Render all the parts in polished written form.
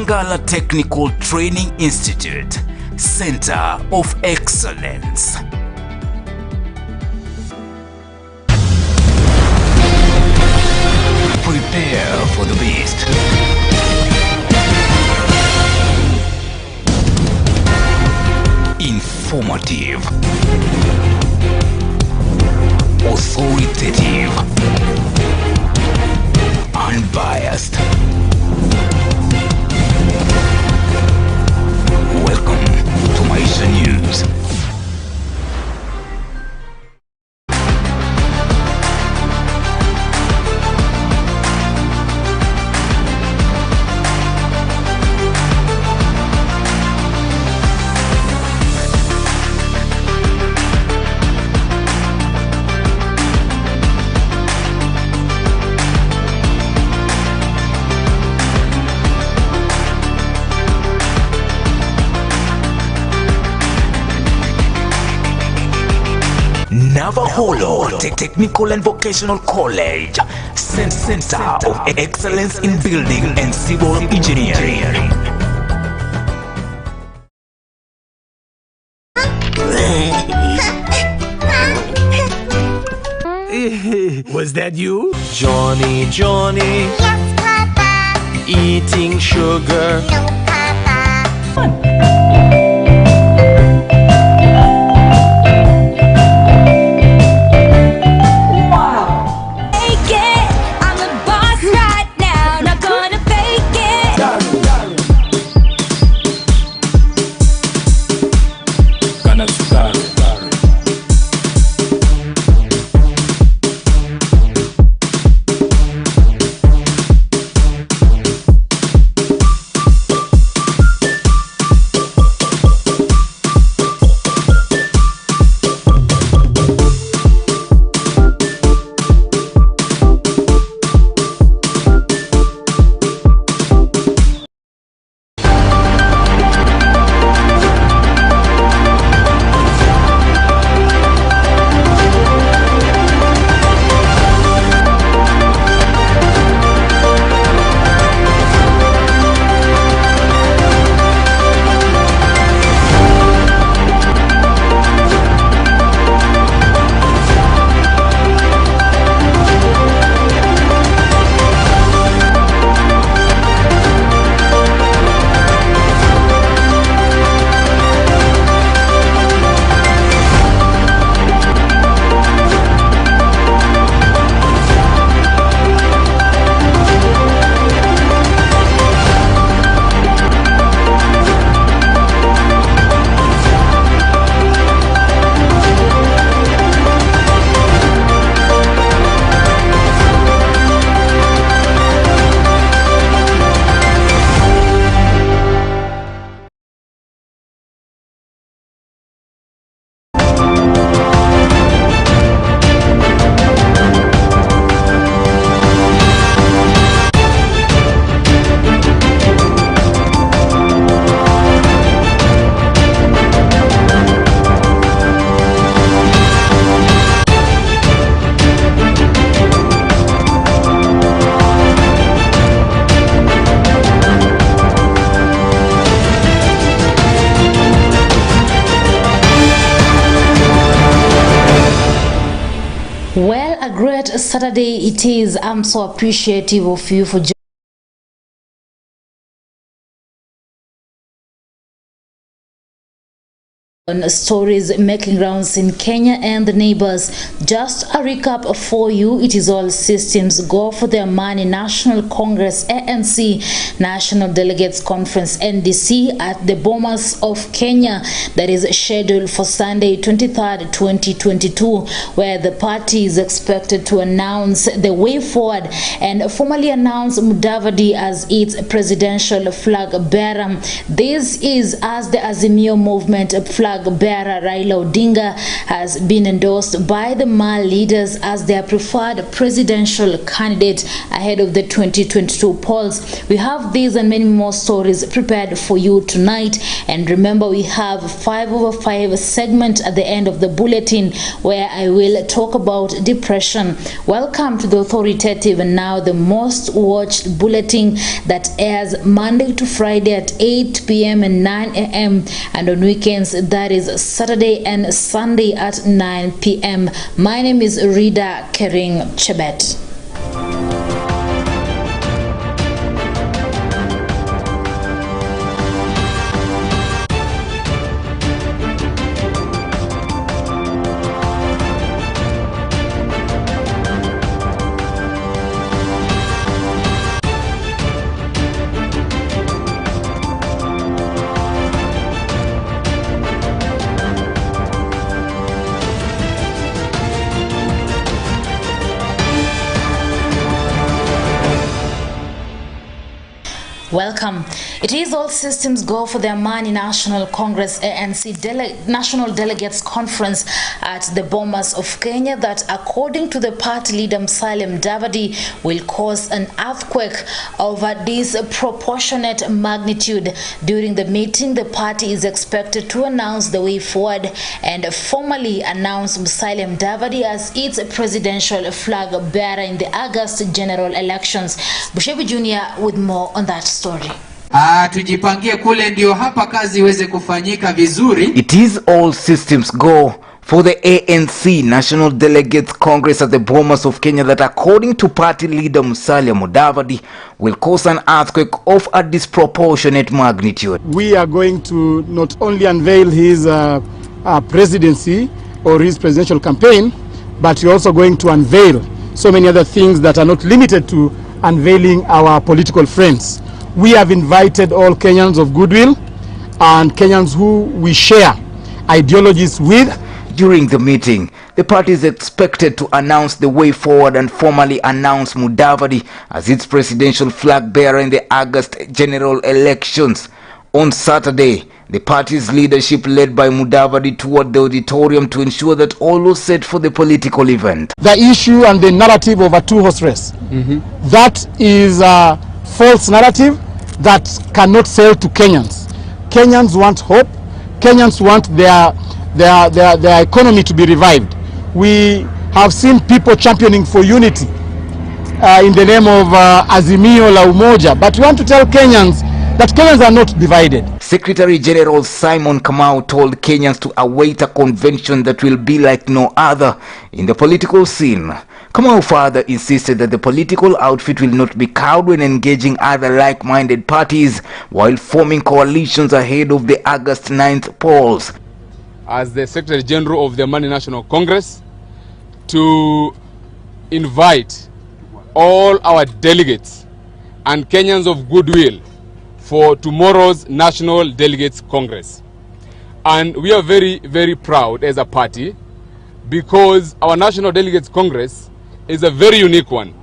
Ngala Technical Training Institute, Center of Excellence. Prepare for the beast. Informative, authoritative, unbiased. Welcome to Maisha News. Navaholo Technical and Vocational College, Center of Excellence in Building and Civil Engineering. Was that you? Johnny, Yes, Papa. eating sugar. No, Papa. Fake it, I'm the boss right now, not gonna fake it. Gonna start. Well, a great Saturday it is. I'm so appreciative of you for on stories making rounds in Kenya and the neighbors. Just a recap for you. It is all systems go for their money. National Congress ANC National Delegates Conference NDC at the Bomas of Kenya, that is scheduled for Sunday 23rd 2022, where the party is expected to announce the way forward and formally announce Mudavadi as its presidential flag bearer. This is as the Azimio movement flag flag bearer Raila Odinga has been endorsed by the Mal leaders as their preferred presidential candidate ahead of the 2022 polls. We have these and many more stories prepared for you tonight, and remember we have 5 over 5 segment at the end of the bulletin where I will talk about depression. Welcome to the authoritative and now the most watched bulletin that airs Monday to Friday at 8 p.m. and 9 a.m. and on weekends that is Saturday and Sunday at 9 p.m. My name is Rida Kering Chebet. Welcome. It is all systems go for the Amani National Congress ANC National Delegates Conference at the Bomas of Kenya that, according to the party leader Musalia Mudavadi, will cause an earthquake of a disproportionate magnitude. During the meeting, the party is expected to announce the way forward and formally announce Musalia Mudavadi as its presidential flag bearer in the August general elections. Bushebi Jr. with more on that story. Tujipangie kule ndio hapa kazi iweze kufanyika vizuri. It is all systems go for the ANC National Delegates Congress at the Bomas of Kenya that, according to party leader Musalia Mudavadi, will cause an earthquake of a disproportionate magnitude. We are going to not only unveil his presidency or his presidential campaign, but we're also going to unveil so many other things that are not limited to unveiling our political friends. We have invited all Kenyans of goodwill and Kenyans who we share ideologies with. During the meeting, the party is expected to announce the way forward and formally announce Mudavadi as its presidential flag bearer in the August general elections. On Saturday, the party's leadership led by Mudavadi toured the auditorium to ensure that all was set for the political event. The issue and the narrative of a two-horse race, that is a false narrative that cannot sell to Kenyans. Kenyans want hope. Kenyans want their economy to be revived. We have seen people championing for unity in the name of Azimio la Umoja, but we want to tell Kenyans that Kenyans are not divided. Secretary General Simon Kamau told Kenyans to await a convention that will be like no other in the political scene. Kamau further insisted that the political outfit will not be cowed when engaging other like-minded parties while forming coalitions ahead of the August 9th polls. As the Secretary General of the Amani National Congress, to invite all our delegates and Kenyans of goodwill for tomorrow's National Delegates Congress. And we are very, very proud as a party because our National Delegates Congress is a very unique one.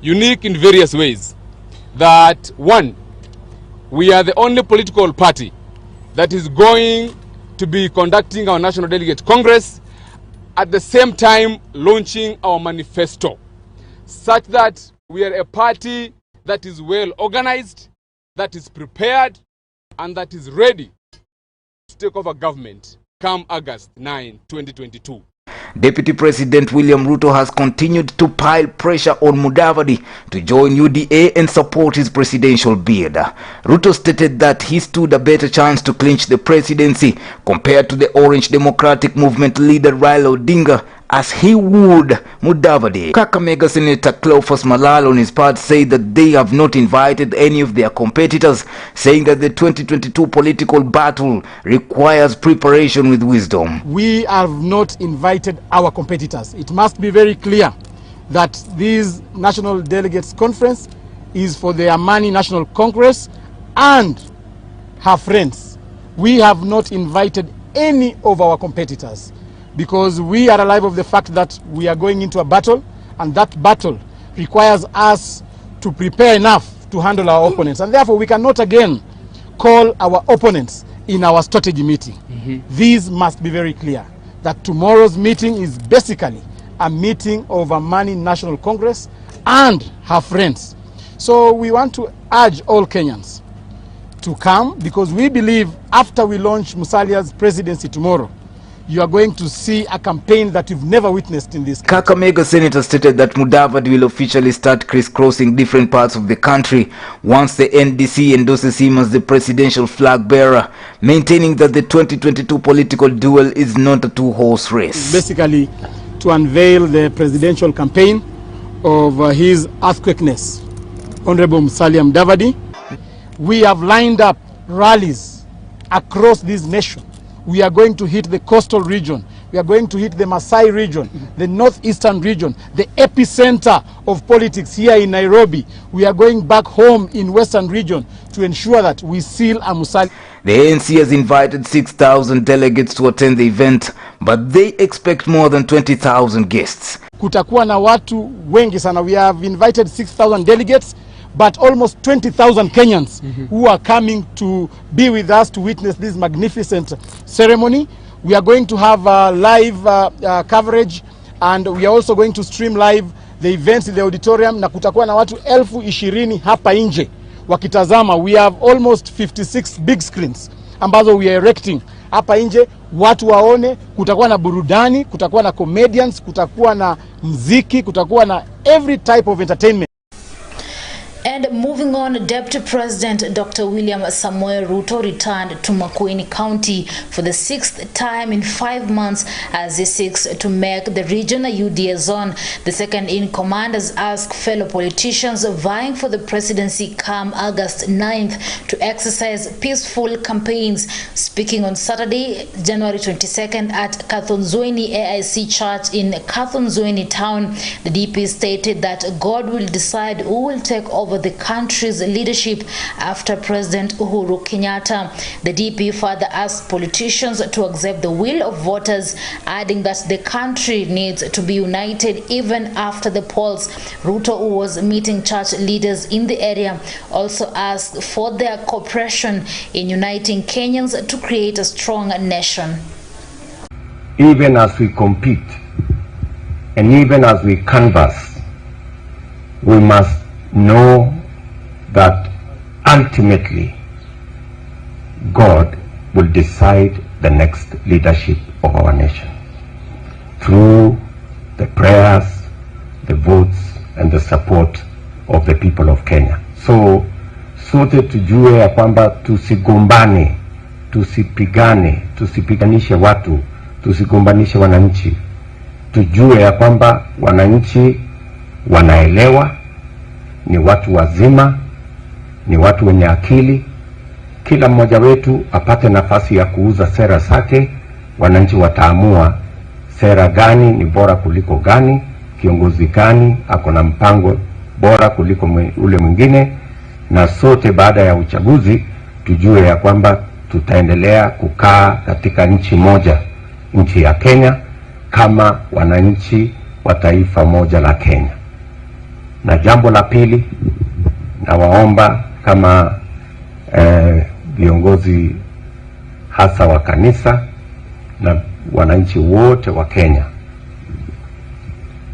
Unique in various ways. That one, we are the only political party that is going to be conducting our National Delegates Congress at the same time launching our manifesto, such that we are a party that is well organized, that is prepared, and that is ready to take over government come August 9, 2022. Deputy President William Ruto has continued to pile pressure on Mudavadi to join UDA and support his presidential bid. Ruto stated that he stood a better chance to clinch the presidency compared to the Orange Democratic Movement leader Raila Odinga as he would Mudavadi. Kakamega Senator Cleophas Malala on his part said that they have not invited any of their competitors, saying that the 2022 political battle requires preparation with wisdom. We have not invited our competitors. It must be very clear that this National Delegates Conference is for the Amani National Congress and her friends. We have not invited any of our competitors, because we are alive of the fact that we are going into a battle, and that battle requires us to prepare enough to handle our opponents, and therefore we cannot again call our opponents in our strategy meeting. These must be very clear, that tomorrow's meeting is basically a meeting of a Mani National Congress and her friends. So we want to urge all Kenyans to come, because we believe after we launch Musalia's presidency tomorrow, you are going to see a campaign that you've never witnessed in this country. Kakamega Senator stated that Mudavadi will officially start crisscrossing different parts of the country once the NDC endorses him as the presidential flag bearer, maintaining that the 2022 political duel is not a two-horse race. Basically, to unveil the presidential campaign of His Earthquakeness, Honorable Musalia Mudavadi. We have lined up rallies across this nation. We are going to hit the coastal region. We are going to hit the Masai region, the northeastern region, the epicenter of politics here in Nairobi. We are going back home in western region to ensure that we seal a Musalia. The ANC has invited 6,000 delegates to attend the event, but they expect more than 20,000 guests. Kutakuwa na watu wengi sana. We have invited 6,000 delegates, but almost 20,000 Kenyans who are coming to be with us to witness this magnificent ceremony. We are going to have live coverage, and we are also going to stream live the events in the auditorium, na kutakuwa na watu 20,000 hapa nje wakitazama. We have almost 56 big screens ambazo we are erecting hapa nje, watu waone. Kutakuwa na burudani, kutakuwa na comedians, kutakuwa na mziki, kutakuwa na every type of entertainment. And moving on, Deputy President Dr. William Samoei Ruto returned to Makueni County for the 6th time in 5 months as he seeks to make the region a UDA zone. The second in command has asked fellow politicians vying for the presidency come August 9th to exercise peaceful campaigns. Speaking on Saturday, January 22nd at Kathonzweni AIC Church in Kathonzweni town, the DP stated that God will decide who will take over the country's leadership after President Uhuru Kenyatta. The DP further asked politicians to accept the will of voters, adding that the country needs to be united even after the polls. Ruto, who was meeting church leaders in the area, also asked for their cooperation in uniting Kenyans to create a strong nation. Even as we compete and even as we canvass, we must know that ultimately God will decide the next leadership of our nation through the prayers, the votes and the support of the people of Kenya. So sote tujue ya kwamba tusigombane, tusipigane, tusipiganishe watu, tusigombanishe wananchi. Tujue ya kwamba wananchi wanaelewa, ni watu wazima, ni watu wenye akili. Kila mmoja wetu apate nafasi ya kuuza sera zake. Wananchi wataamua sera gani ni bora kuliko gani, kiongozi gani ako na mpango bora kuliko ule mwingine, na sote baada ya uchaguzi tujue ya kwamba tutaendelea kukaa katika nchi moja, nchi ya Kenya, kama wananchi wa taifa moja la Kenya. Na jambo la pili, na waomba kama viongozi hasa wa kanisa na wananchi wote wa Kenya,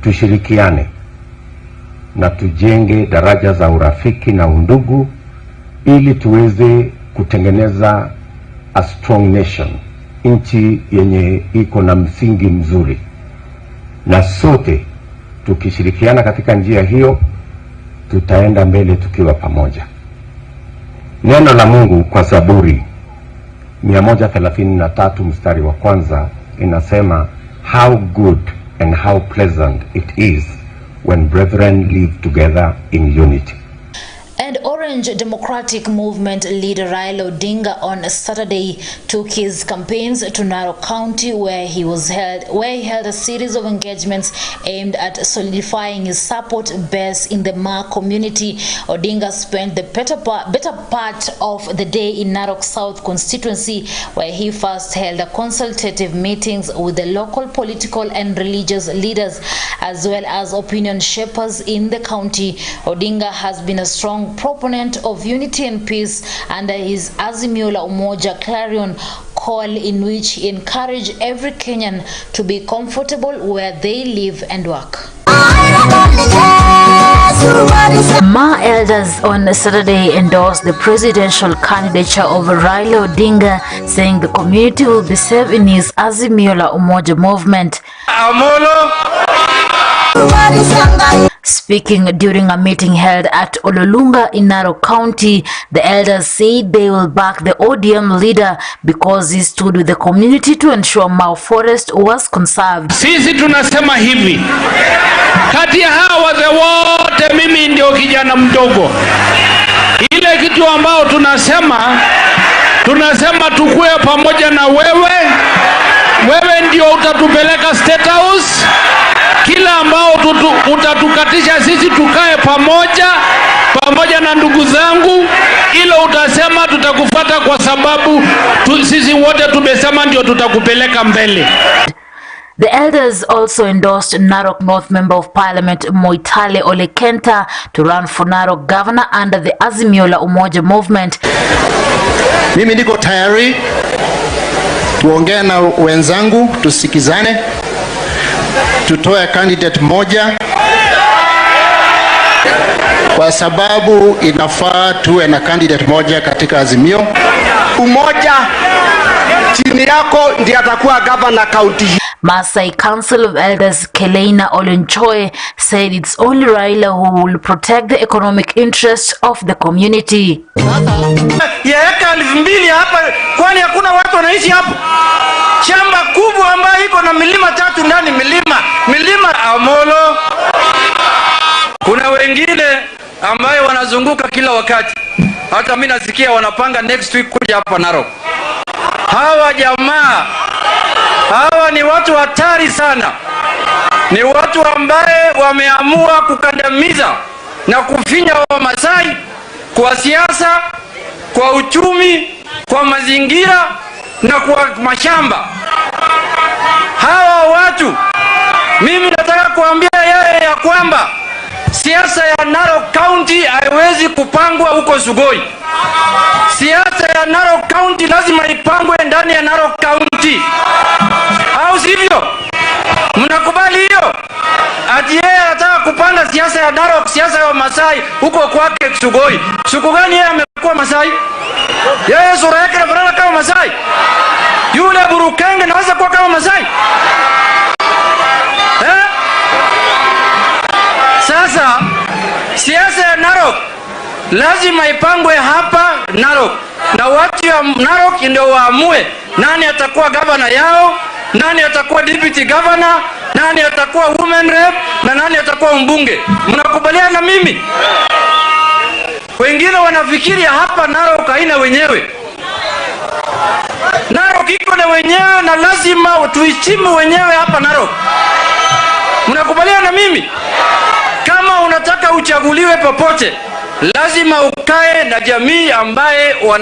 tushirikiane na tujenge daraja za urafiki na undugu ili tuweze kutengeneza a strong nation, nchi yenye iko na msingi mzuri. Na sote tukishirikiana katika njia hiyo, tutaenda mbele tukiwa pamoja. Neno la Mungu kwa Zaburi 133 mstari wa kwanza inasema, how good and how pleasant it is when brethren live together in unity. And Orange Democratic Movement leader Raila Odinga on Saturday took his campaigns to Narok County, where he held a series of engagements aimed at solidifying his support base in the Ma community. Odinga spent the better part of the day in Narok South constituency, where he first held a consultative meetings with the local political and religious leaders as well as opinion shapers in the county. Odinga has been a strong strong proponent of unity and peace under his Azimio la Umoja Clarion call, in which he encouraged every Kenyan to be comfortable where they live and work. Ma elders on Saturday endorsed the presidential candidature of Raila Odinga, saying the community will be safe in his Azimio la Umoja movement. Speaking during a meeting held at Ololunga in Narok County, the elders said they will back the ODM leader because he stood with the community to ensure Mau Forest was conserved. Sisi tunasema hivi, kati ya hawa wazee wote mimi ndio kijana mdogo. Ile kitu ambao tunasema tukue pamoja na wewe ndio utatupeleka State House. Kila ambao utatukatisha sisi tukae pamoja na ndugu zangu, ilo utasema tutakufuata kwa sababu sisi wote tumesema ndio tutakupeleka mbele. The elders also endorsed Narok North Member of Parliament Moitale Ole Kenta to run for Narok Governor under the Azimio la Umoja movement. Mimi niko tayari tuongee na wenzangu, tusikizane, tutoe candidate moja kwa sababu inafaa tuwe na candidate moja katika Azimio. Umoja chini yako ndiye atakuwa governor county. Maasai Council of Elders Keleina Olenchoe said it's only Raila who will protect the economic interests of the community. Ya eka 2,000 hapa, kwani hakuna watu wanaishi hapa? Shamba kubwa ambayo iko na milima 3 ndani, milima Amolo. Kuna wengine ambayo wanazunguka kila wakati. Hata mimi nasikia wanapanga next week kuja hapa Narok. Hawa jamaa, hawa ni watu hatari sana. Ni watu ambaye wameamua kukandamiza na kufinya Wamasai kwa siasa, kwa uchumi, kwa mazingira na kwa mashamba. Hawa watu, mimi nataka kuambia yeye ya kwamba siasa ya Narok County haiwezi kupangwa huko Sugoi. Siasa ya Narok County lazima ipangwe ndani ya Narok County. Au sivyo? Mnakubali hiyo? Ati yeye anataka kupanga siasa ya Narok, siasa ya Masai huko kwake Sugoi. Siku gani yeye amekuwa Masai? Yeye sura yake inafanana kama Masai. Yule Burukenge anaweza kuwa kama Masai? Sasa siasa ya Narok lazima ipangwe hapa Narok, na watu ya Narok ndio waamue nani atakuwa governor yao, nani atakuwa deputy governor, nani atakuwa women rep na nani atakuwa mbunge. Mnakubaliana na mimi? Wengine wanafikiria hapa Narok haina wenyewe. Narok iko na wenyewe na lazima tuichimu wenyewe hapa Narok. Mnakubaliana na mimi? Kama unataka uchaguliwe popote, lazima ukae na jamii ambaye wana